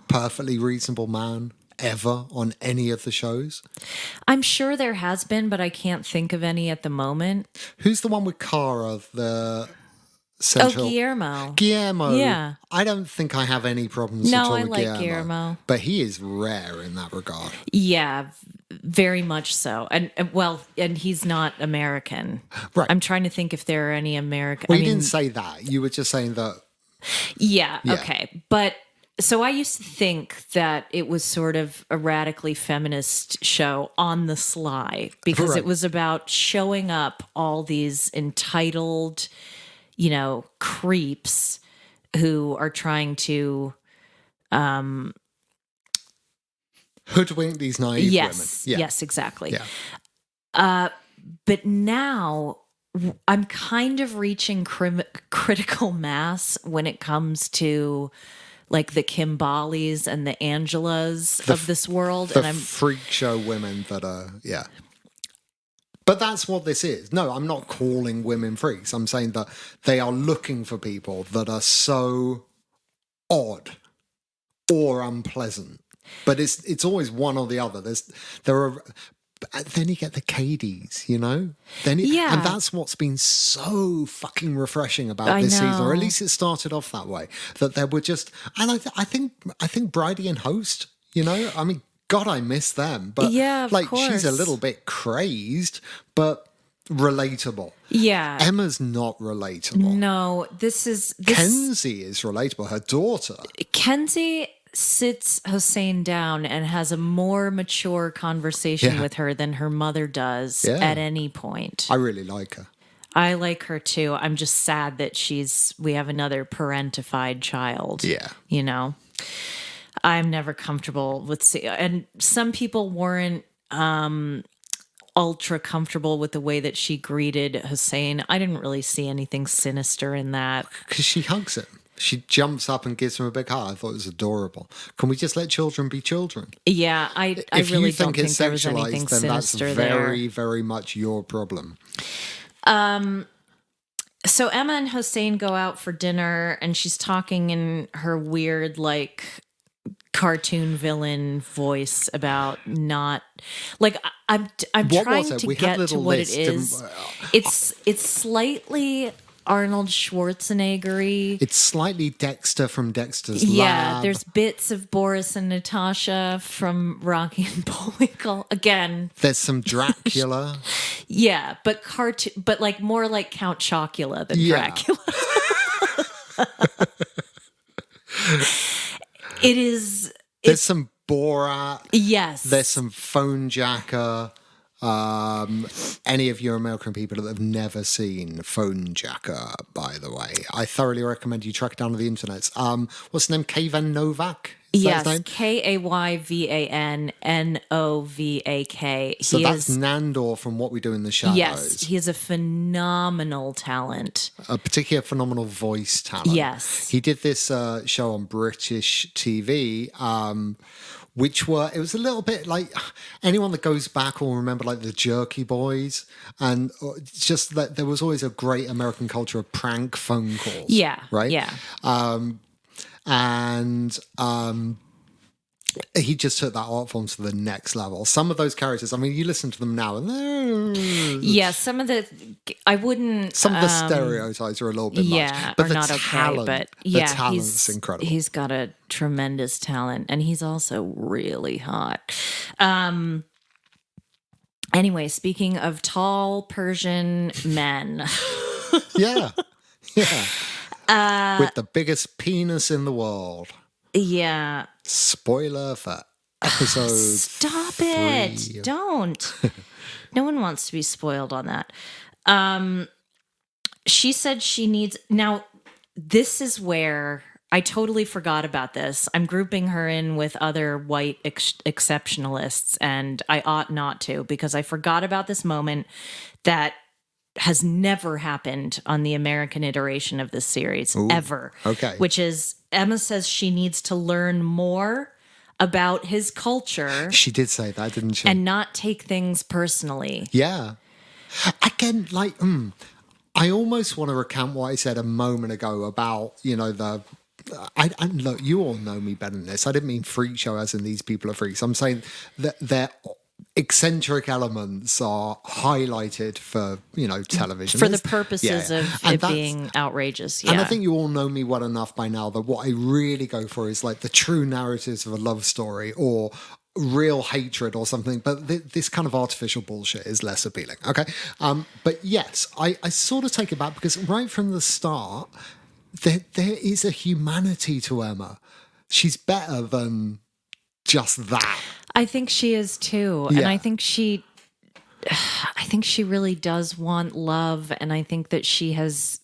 S2: perfectly reasonable man ever on any of the shows?
S3: I'm sure there has been, but I can't think of any at the moment.
S2: Who's the one with Cara, the
S3: Oh,
S2: central...
S3: Guillermo.
S2: Guillermo.
S3: Yeah.
S2: I don't think I have any problems
S3: No,
S2: at all
S3: I
S2: with
S3: like
S2: Guillermo.
S3: Guillermo.
S2: But he is rare in that regard.
S3: Yeah, very much so. And he's not American.
S2: Right.
S3: I'm trying to think if there are any American.
S2: Well, you didn't say that. You were just saying that...
S3: Yeah,
S2: Yeah.
S3: okay. But so I used to think that it was sort of a radically feminist show on the sly because
S2: Right.
S3: it was about showing up all these entitled, creeps who are trying to
S2: hoodwink these naive women.
S3: yes,
S2: Yeah.
S3: yes, exactly.
S2: Yeah.
S3: But now I'm kind of reaching critical mass when it comes to like the Kimbalis and the Angelas of this world.
S2: The
S3: And I'm
S2: freak show women that are... Yeah. But that's what this is. No, I'm not calling women freaks. I'm saying that they are looking for people that are so odd or unpleasant. But it's always one or the other. Then you get the Cadies,
S3: Yeah.
S2: And that's what's been so fucking refreshing about
S3: I
S2: this season, or at
S3: know.
S2: least it started off that way. That there were just, and I think Bridie and Host, I mean, God, I miss them. But
S3: Yeah, of
S2: she's a
S3: course.
S2: little bit crazed, but relatable.
S3: yeah.
S2: Emma's not relatable.
S3: No, this
S2: Kenzie is relatable. Her daughter.
S3: Kenzie sits Hussein down and has a more mature conversation
S2: Yeah.
S3: with her than her mother does
S2: Yeah.
S3: at any point.
S2: I really like her.
S3: I like her too. I'm just sad that we have another parentified child.
S2: Yeah.
S3: I'm never comfortable with and some people weren't ultra comfortable with the way that she greeted Hussein. I didn't really see anything sinister in that.
S2: Because she hugs him. She jumps up and gives him a big hug. I thought it was adorable. Can we just let children be children?
S3: Yeah, I
S2: If
S3: really
S2: you
S3: don't think
S2: it's
S3: there was anything
S2: sexualized, then that's
S3: sinister
S2: very,
S3: there.
S2: very much your problem.
S3: So Emma and Hussein go out for dinner and she's talking in her weird like cartoon villain voice about not like I'm
S2: What
S3: trying
S2: was it?
S3: to
S2: We had a
S3: get to
S2: little
S3: what
S2: list,
S3: it is. It's slightly Arnold Schwarzenegger-y.
S2: It's slightly Dexter from Dexter's
S3: Yeah,
S2: Lab.
S3: there's bits of Boris and Natasha from Rocky and Bullwinkle. Again,
S2: There's some Dracula.
S3: yeah, but but like more like Count Chocula than
S2: Yeah.
S3: Dracula. It is.
S2: There's some Borat.
S3: Yes.
S2: There's some Phone Jacker. Any of your American people that have never seen Phone Jacker, by the way, I thoroughly recommend you track down on the internet. What's his name? Kayvan Novak? Is that his
S3: Yes,
S2: name?
S3: Kayvannovak.
S2: So that's Nandor from What We Do in the Shadows.
S3: Yes, he is a phenomenal talent.
S2: A particular phenomenal voice talent.
S3: Yes.
S2: He did this show on British TV which it was a little bit like anyone that goes back will remember like the Jerky Boys, and it's just that there was always a great American culture of prank phone calls.
S3: Yeah.
S2: Right.
S3: Yeah.
S2: And he just took that art form to the next level. Some of those characters, I mean, you listen to them now, and
S3: Yeah, some of the
S2: stereotypes are a little bit much, but
S3: are
S2: the
S3: not
S2: talent,
S3: okay. But
S2: the
S3: yeah,
S2: talent's incredible.
S3: He's got a tremendous talent, and he's also really hot. Anyway, speaking of tall Persian men,
S2: yeah, with the biggest penis in the world.
S3: Yeah.
S2: Spoiler for episode.
S3: Stop
S2: 3.
S3: it! Don't. No one wants to be spoiled on that. She said she needs. Now, this is where I totally forgot about this. I'm grouping her in with other white exceptionalists, and I ought not to, because I forgot about this moment that has never happened on the American iteration of this series. Ooh, ever.
S2: Okay.
S3: Which is, Emma says she needs to learn more about his culture.
S2: She did say that, didn't she?
S3: And not take things personally.
S2: Yeah. Again, like, I almost want to recount what I said a moment ago about, look, you all know me better than this. I didn't mean freak show as in these people are freaks. I'm saying that their eccentric elements are highlighted for, television.
S3: For the purposes of it being outrageous. Yeah.
S2: And I think you all know me well enough by now that what I really go for is like the true narratives of a love story or real hatred or something, but this kind of artificial bullshit is less appealing. Okay. But yes, I sort of take it back, because right from the start, there is a humanity to Emma. She's better than just that.
S3: I think she is too. Yeah. And I think she really does want love. And I think that she is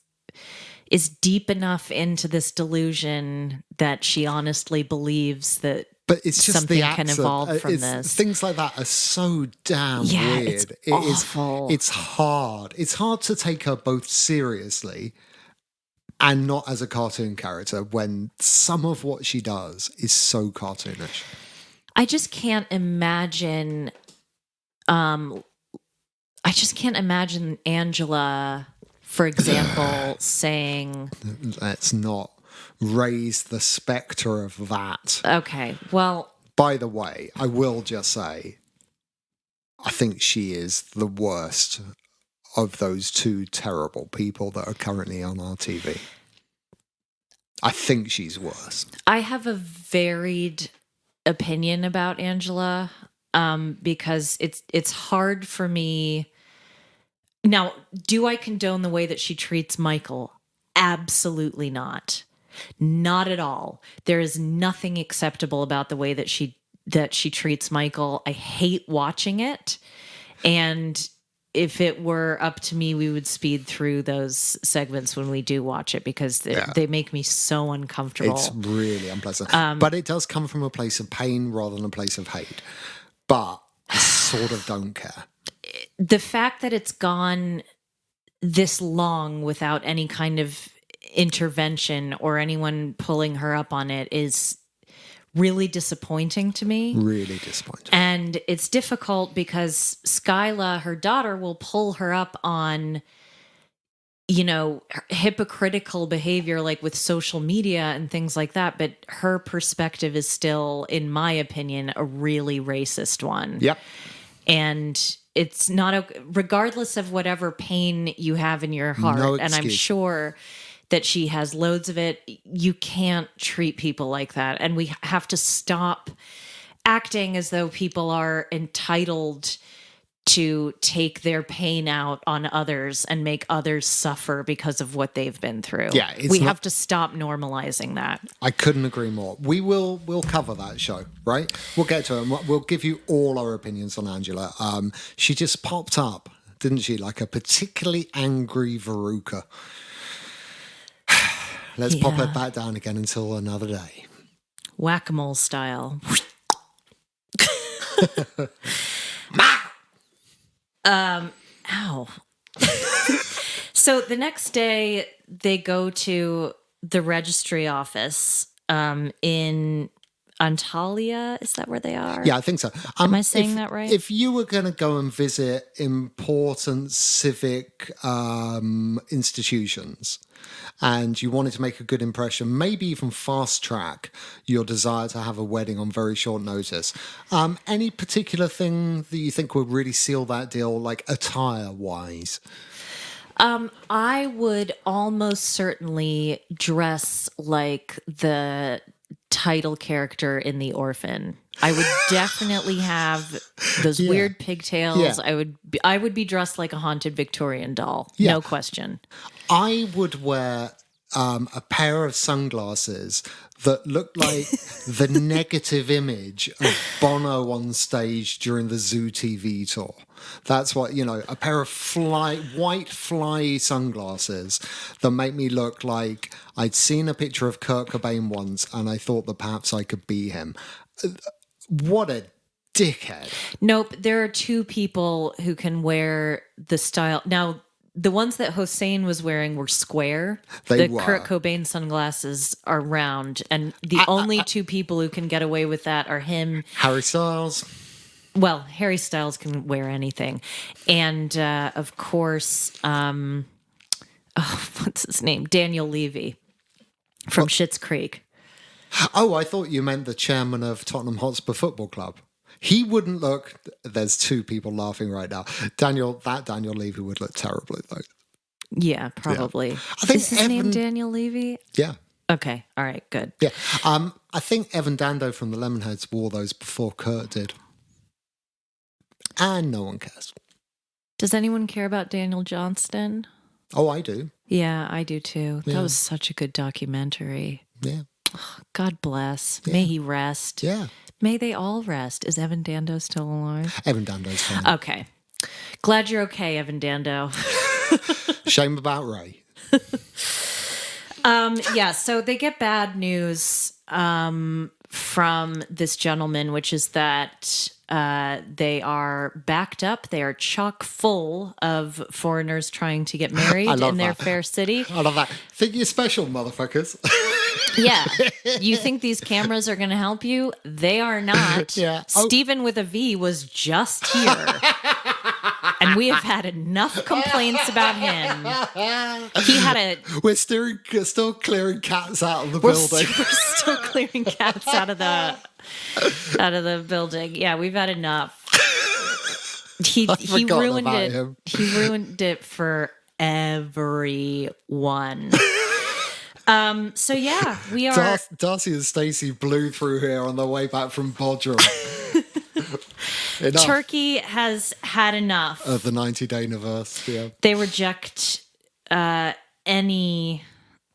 S3: deep enough into this delusion that she honestly believes that
S2: but it's just
S3: something can evolve from this.
S2: Things like that are so damn weird.
S3: It's awful.
S2: It's hard. It's hard to take her both seriously and not as a cartoon character when some of what she does is so cartoonish.
S3: I just can't imagine. I just can't imagine Angela, for example, saying,
S2: "Let's not raise the specter of that."
S3: Okay, well.
S2: By the way, I will just say, I think she is the worst of those two terrible people that are currently on our TV. I think she's worse.
S3: I have a varied opinion about Angela, because it's hard for me. Now, do I condone the way that she treats Michael? Absolutely not. Not at all. There is nothing acceptable about the way that she treats Michael. I hate watching it. And if it were up to me, we would speed through those segments when we do watch it, because they make me so uncomfortable.
S2: It's really unpleasant. But it does come from a place of pain rather than a place of hate. But I sort of don't care.
S3: The fact that it's gone this long without any kind of intervention or anyone pulling her up on it is really disappointing to me.
S2: Really disappointing.
S3: And it's difficult because Skyla, her daughter, will pull her up on, hypocritical behavior, like with social media and things like that. But her perspective is still, in my opinion, a really racist one.
S2: Yep.
S3: And it's not, regardless of whatever pain you have in your heart,
S2: no
S3: and I'm sure that she has loads of it, you can't treat people like that. And we have to stop acting as though people are entitled to take their pain out on others and make others suffer because of what they've been through.
S2: Yeah,
S3: we have to stop normalizing that.
S2: I couldn't agree more. We'll cover that show, right? We'll get to it. We'll give you all our opinions on Angela. She just popped up, didn't she? Like a particularly angry Veruca. Let's pop it back down again until another day.
S3: Whack-a-mole style. Ow. So the next day, they go to the registry office in Antalya. Is that where they are?
S2: Yeah, I think so.
S3: Am I saying that right?
S2: If you were going to go and visit important civic institutions and you wanted to make a good impression, maybe even fast track your desire to have a wedding on very short notice, any particular thing that you think would really seal that deal, like attire-wise?
S3: I would almost certainly dress like the title character in The Orphan. I would definitely have those weird pigtails.
S2: Yeah.
S3: I would be dressed like a haunted Victorian doll.
S2: Yeah.
S3: No question.
S2: I would wear a pair of sunglasses that looked like the negative image of Bono on stage during the Zoo TV tour. That's what, a pair of white fly sunglasses that make me look like I'd seen a picture of Kurt Cobain once and I thought that perhaps I could be him. What a dickhead.
S3: Nope. There are two people who can wear the style. Now, the ones that Hussein was wearing were square.
S2: They
S3: the
S2: were.
S3: Kurt Cobain sunglasses are round. And the only two people who can get away with that are him.
S2: Harry Styles.
S3: Well, Harry Styles can wear anything. And, of course, what's his name? Daniel Levy from Schitt's Creek.
S2: Oh, I thought you meant the chairman of Tottenham Hotspur Football Club. He wouldn't look. There's two people laughing right now. Daniel Levy would look terribly though.
S3: Yeah, probably.
S2: Yeah. I think
S3: is his name Daniel Levy?
S2: Yeah.
S3: Okay. All right. Good.
S2: Yeah. I think Evan Dando from the Lemonheads wore those before Kurt did, and no one cares.
S3: Does anyone care about Daniel Johnston?
S2: Oh, I do.
S3: Yeah, I do too.
S2: Yeah.
S3: That was such a good documentary.
S2: Yeah.
S3: God bless.
S2: Yeah.
S3: May he rest.
S2: Yeah.
S3: May they all rest. Is Evan Dando still alive?
S2: Evan Dando's fine.
S3: Okay. Glad you're okay, Evan Dando.
S2: Shame about Ray.
S3: Yeah, so they get bad news from this gentleman, which is that they are backed up. They are chock full of foreigners trying to get married in their fair city.
S2: I love that. Think you're special, motherfuckers.
S3: Yeah. You think these cameras are going to help you? They are not.
S2: Yeah.
S3: Stephen with a V was just here. And we have had enough complaints about him. He had a...
S2: We're still clearing cats out of the building.
S3: We're still clearing cats out of the building. Yeah, we've had enough. He ruined it.
S2: Him.
S3: He ruined it for everyone. So yeah, we are.
S2: Darcy and Stacey blew through here on their way back from Bodrum.
S3: Turkey has had enough
S2: of the 90-day universe. Yeah,
S3: they reject any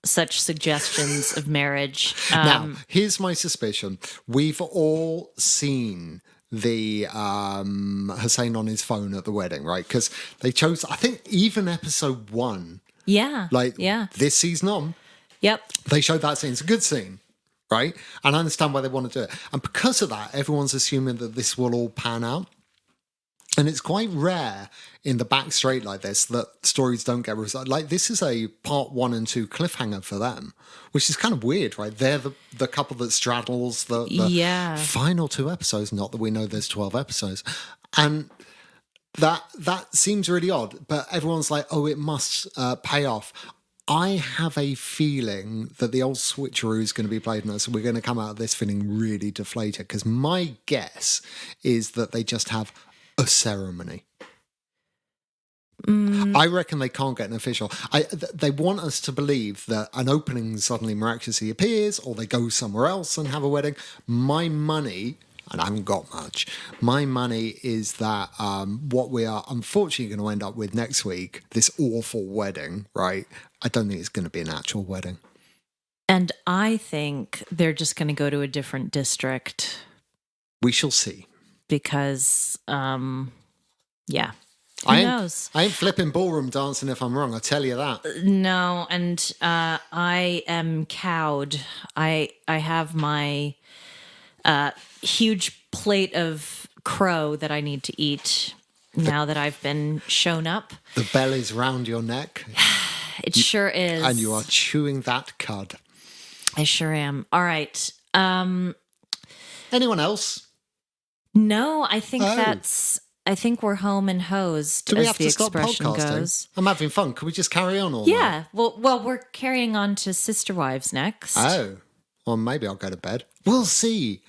S3: such suggestions of marriage.
S2: Now, here's my suspicion: we've all seen the Hussein on his phone at the wedding, right? Because they chose, I think, even episode 1.
S3: Yeah,
S2: this season on.
S3: Yep.
S2: They showed that scene. It's a good scene, right? And I understand why they want to do it. And because of that, everyone's assuming that this will all pan out. And it's quite rare in the back straight like this that stories don't get resolved. Like, this is a part 1 and 2 cliffhanger for them, which is kind of weird, right? They're the couple that straddles the final 2 episodes. Not that we know there's 12 episodes. And that seems really odd. But everyone's like, oh, it must pay off. I have a feeling that the old switcheroo is going to be played on us, and we're going to come out of this feeling really deflated, because my guess is that they just have a ceremony. I reckon they can't get an official. They want us to believe that an opening suddenly miraculously appears, or they go somewhere else and have a wedding. My money, and I haven't got much, my money is that what we are unfortunately going to end up with next week, this awful wedding, right? I don't think it's going to be an actual wedding.
S3: And I think they're just going to go to a different district.
S2: We shall see.
S3: Because, Who knows?
S2: I ain't flipping ballroom dancing if I'm wrong, I tell you that.
S3: No, and I am cowed. I have my huge plate of crow that I need to eat now that I've been shown up.
S2: The belly's round your neck.
S3: It sure is.
S2: And you are chewing that cud.
S3: I sure am. All right.
S2: Anyone else?
S3: No, I think
S2: Oh.
S3: I think we're home and hosed,
S2: Do we
S3: as
S2: have
S3: the
S2: to stop
S3: expression
S2: podcasting?
S3: goes.
S2: I'm having fun. Can we just carry on all night?
S3: Yeah. Well, we're carrying on to Sister Wives next.
S2: Oh. Or maybe I'll go to bed. We'll see.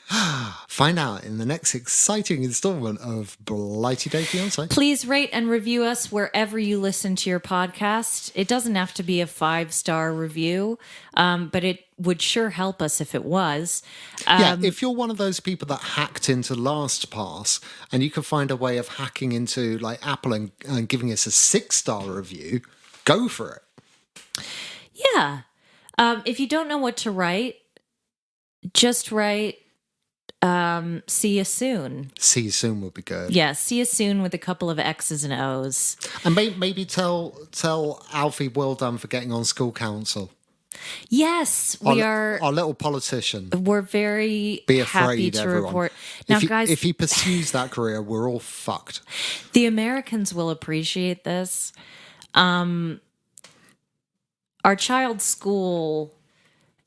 S2: Find out in the next exciting installment of Blighty Day Fiance.
S3: Please rate and review us wherever you listen to your podcast. It doesn't have to be a 5-star review, but it would sure help us if it was.
S2: Yeah, if you're one of those people that hacked into LastPass and you can find a way of hacking into like Apple and giving us a 6-star review, go for it.
S3: Yeah. If you don't know what to write, just write see you soon.
S2: See you soon would be good.
S3: Yeah, see you soon with a couple of X's and O's.
S2: And maybe tell Alfie well done for getting on school council.
S3: Yes, we are.
S2: Our little politician.
S3: We're very
S2: Be
S3: happy
S2: afraid,
S3: to
S2: everyone.
S3: report. Now, guys,
S2: if he pursues that career, we're all fucked.
S3: the Americans will appreciate this. Our child's school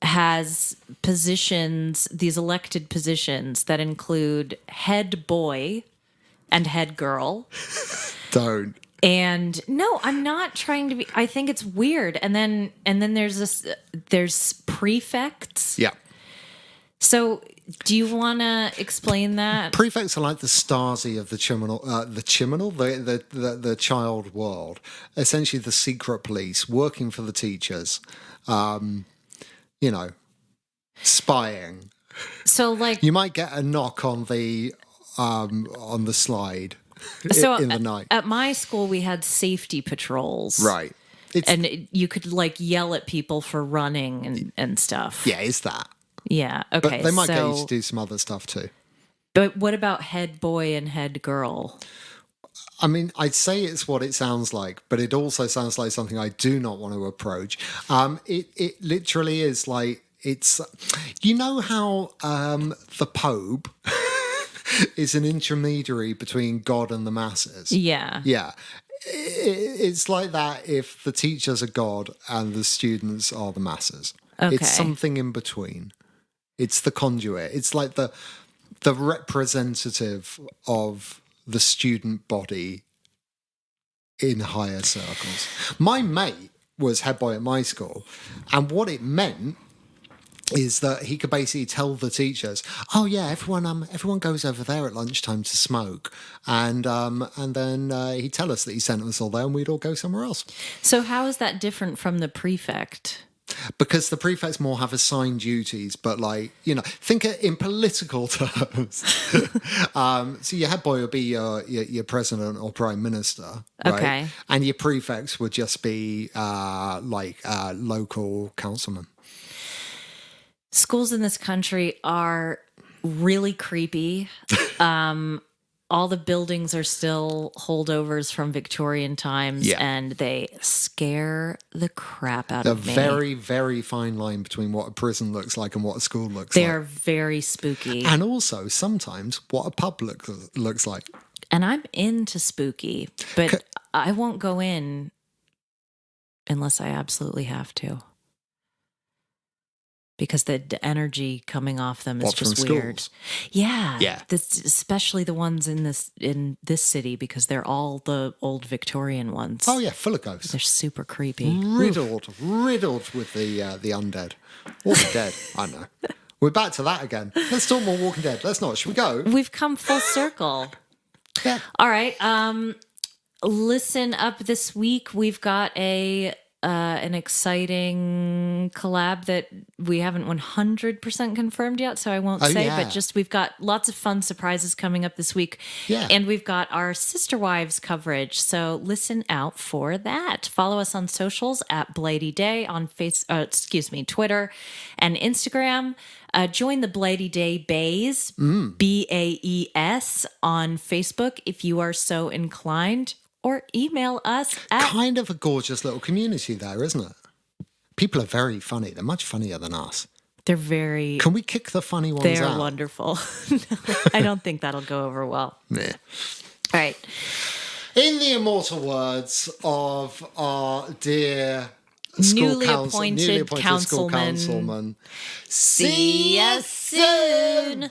S3: has positions, these elected positions that include head boy and head girl.
S2: Don't.
S3: And no, I'm not trying to be. I think it's weird. And then there's prefects.
S2: Yeah.
S3: So, do you want to explain that?
S2: Prefects are like the Stasi of the the child world. Essentially, the secret police working for the teachers. Spying.
S3: So, like,
S2: You might get a knock on the slide
S3: so
S2: in the night.
S3: At my school, we had safety patrols,
S2: Right.
S3: And you could like yell at people for running and stuff.
S2: Yeah, it's that.
S3: Yeah. Okay.
S2: But they might get you to do some other stuff too.
S3: But what about head boy and head girl?
S2: I mean, I'd say it's what it sounds like, but it also sounds like something I do not want to approach. It literally is like it's. You know how the Pope is an intermediary between God and the masses.
S3: Yeah.
S2: Yeah. It's like that if the teachers are God and the students are the masses.
S3: Okay.
S2: It's something in between. It's the conduit. It's like the representative of the student body in higher circles. My mate was head boy at my school, and what it meant is that he could basically tell the teachers, "Oh yeah, everyone goes over there at lunchtime to smoke," and then he'd tell us that he sent us all there, and we'd all go somewhere else.
S3: So how is that different from the prefect?
S2: Because the prefects more have assigned duties, but think it in political terms. So your head boy would be your president or prime minister, right?
S3: Okay.
S2: And your prefects would just be local councilmen.
S3: Schools in this country are really creepy. All the buildings are still holdovers from Victorian times,
S2: Yeah.
S3: and they scare the crap out
S2: A
S3: of me.
S2: very, very fine line between what a prison looks like and what a school looks
S3: They
S2: like.
S3: are very spooky.
S2: And also, sometimes, what a pub looks like.
S3: And I'm into spooky, but I won't go in unless I absolutely have to. Because the energy coming off them is
S2: What,
S3: just
S2: from
S3: weird.
S2: schools?
S3: Yeah.
S2: Yeah.
S3: Especially the ones in this city, because they're all the old Victorian ones.
S2: Oh, yeah, full of ghosts.
S3: They're super creepy.
S2: Riddled with the undead. Walking Dead, I know. We're back to that again. Let's talk more Walking Dead. Let's not. Should we go?
S3: We've come full circle.
S2: Yeah.
S3: All right. Listen up this week. We've got an exciting collab that we haven't 100% confirmed yet, so I won't say,
S2: yeah.
S3: but just we've got lots of fun surprises coming up this week.
S2: Yeah.
S3: And we've got our Sister Wives coverage, so listen out for that. Follow us on socials at Blighty Day on Twitter and Instagram. Join the Blighty Day Bays, BAES, on Facebook if you are so inclined. Or email us at...
S2: Kind of a gorgeous little community there, isn't it? People are very funny. They're much funnier than us.
S3: They're very...
S2: Can we kick the funny ones
S3: They're
S2: out?
S3: wonderful. No, I don't think that'll go over well.
S2: Meh.
S3: All right.
S2: In the immortal words of our dear
S3: newly appointed
S2: school
S3: councilman.
S2: councilman.
S3: See ya soon.